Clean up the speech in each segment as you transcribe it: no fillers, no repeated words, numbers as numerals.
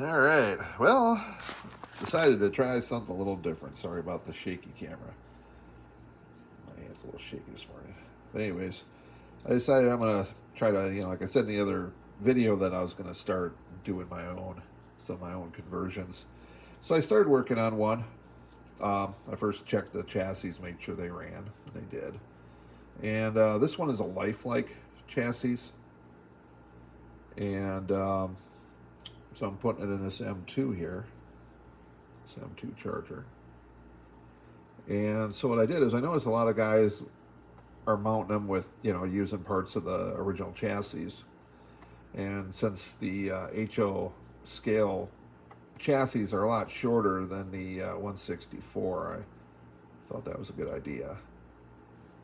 All right. Well, decided to try something a little different. Sorry about the shaky camera. My hand's a little shaky this morning. But anyways, I decided I'm gonna try to, like I said in the other video, that I was gonna start doing some of my own conversions. So I started working on one. I first checked the chassis, made sure they ran, and they did. And this one is a lifelike chassis, and so I'm putting it in this M2 here, this M2 Charger. And so what I did is I noticed a lot of guys are mounting them with, using parts of the original chassis. And since the HO scale chassis are a lot shorter than the 164, I thought that was a good idea.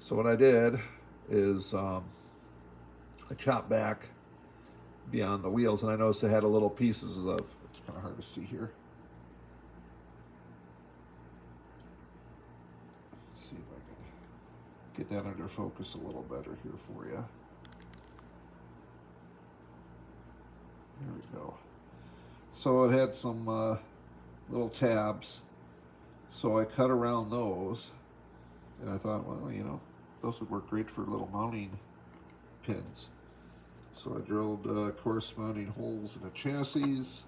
So what I did is I chopped back beyond the wheels, and I noticed they had a little pieces of, it's kind of hard to see here. Let's see if I can get that under focus a little better here for you. There we go. So it had some little tabs, so I cut around those, and I thought, well, those would work great for little mounting pins. So I drilled corresponding holes in the chassis,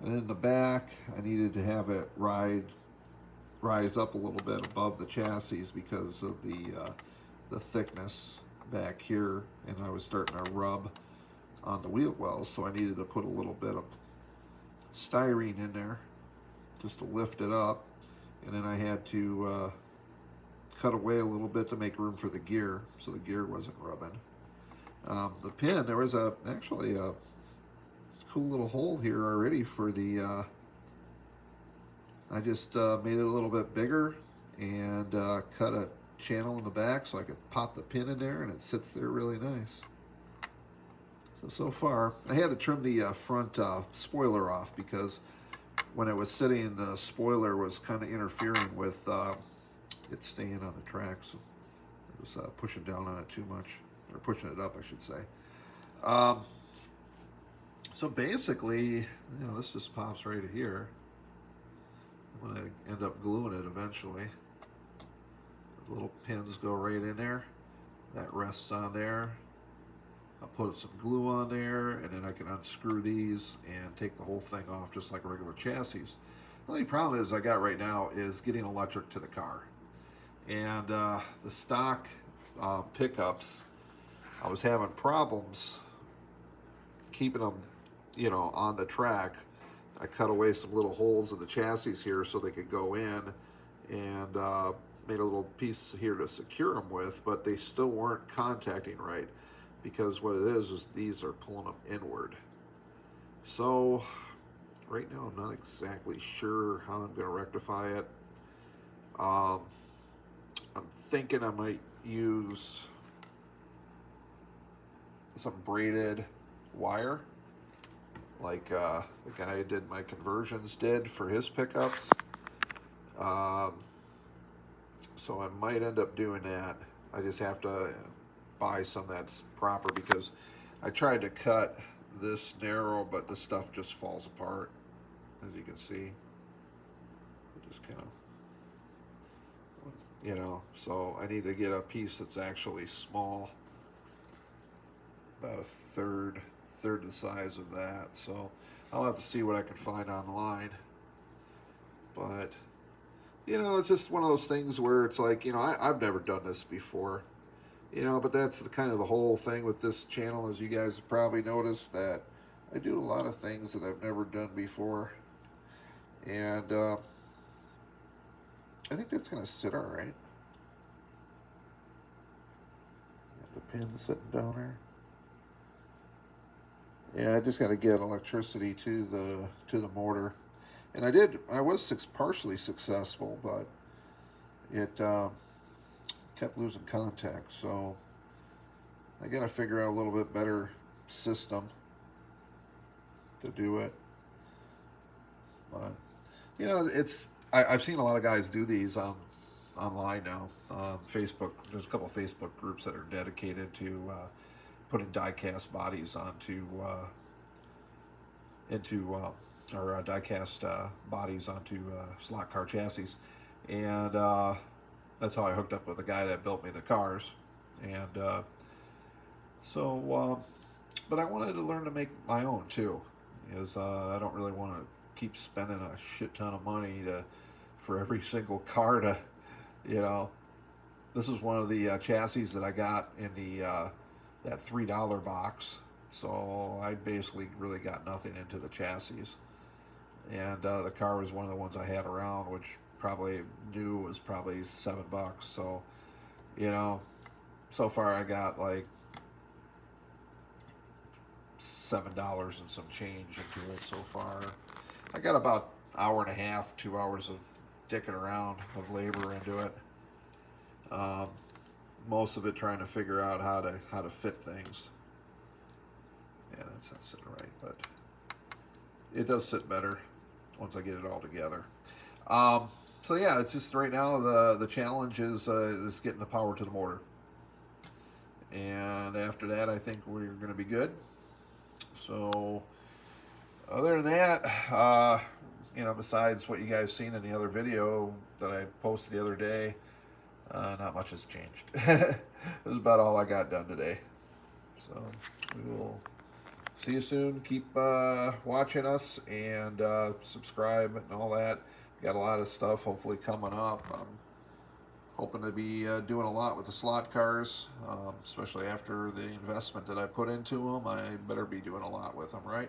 and in the back I needed to have it rise up a little bit above the chassis because of the thickness back here, and I was starting to rub on the wheel wells, so I needed to put a little bit of styrene in there just to lift it up, and then I had to cut away a little bit to make room for the gear, so the gear wasn't rubbing. The pin, there was actually a cool little hole here already for the, I just made it a little bit bigger and cut a channel in the back so I could pop the pin in there, and it sits there really nice. So far, I had to trim the front spoiler off because when it was sitting, the spoiler was kind of interfering with it staying on the track. So it was pushing down on it too much, or pushing it up, I should say. So basically, this just pops right here. I'm going to end up gluing it eventually. The little pins go right in there. That rests on there. I'll put some glue on there, and then I can unscrew these and take the whole thing off just like a regular chassis. The only problem is I got right now is getting electric to the car. And the stock pickups, I was having problems keeping them, on the track. I cut away some little holes in the chassis here so they could go in, and made a little piece here to secure them with, but they still weren't contacting right, because what it is these are pulling them inward. So right now I'm not exactly sure how I'm going to rectify it. I'm thinking I might use some braided wire, like the guy who did my conversions did for his pickups. So I might end up doing that. I just have to buy some that's proper, because I tried to cut this narrow, but the stuff just falls apart, as you can see. It just kind of, so I need to get a piece that's actually small, about a third the size of that. So I'll have to see what I can find online. But it's just one of those things where it's like, I've never done this before. But that's kind of the whole thing with this channel, as you guys have probably noticed, that I do a lot of things that I've never done before. And I think that's going to sit all right. Got the pin sitting down there. Yeah, I just got to get electricity to the motor. And I was partially successful, but it kept losing contact, so I gotta figure out a little bit better system to do it. But I've seen a lot of guys do these online now. Facebook, there's a couple of Facebook groups that are dedicated to putting die-cast bodies into or diecast bodies onto slot car chassis, and that's how I hooked up with the guy that built me the cars. And but I wanted to learn to make my own too, because I don't really want to keep spending a shit ton of money for every single car to, you know. This is one of the chassis that I got in that $3 box. So I basically really got nothing into the chassis, and the car was one of the ones I had around, which probably new was probably $7. So, you know, so far I got like $7 and some change into it so far. I got about hour and a half, 2 hours of dicking around of labor into it. Most of it trying to figure out how to fit things. Yeah, that's not sitting right, but it does sit better once I get it all together. So yeah, it's just right now the challenge is getting the power to the motor, and after that, I think we're going to be good. So other than that, besides what you guys seen in the other video that I posted the other day, not much has changed. It was about all I got done today. So we will see you soon. Keep watching us and subscribe and all that. Got a lot of stuff hopefully coming up. I'm hoping to be doing a lot with the slot cars, especially after the investment that I put into them. I better be doing a lot with them, right?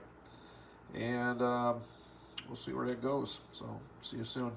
And we'll see where that goes. So see you soon.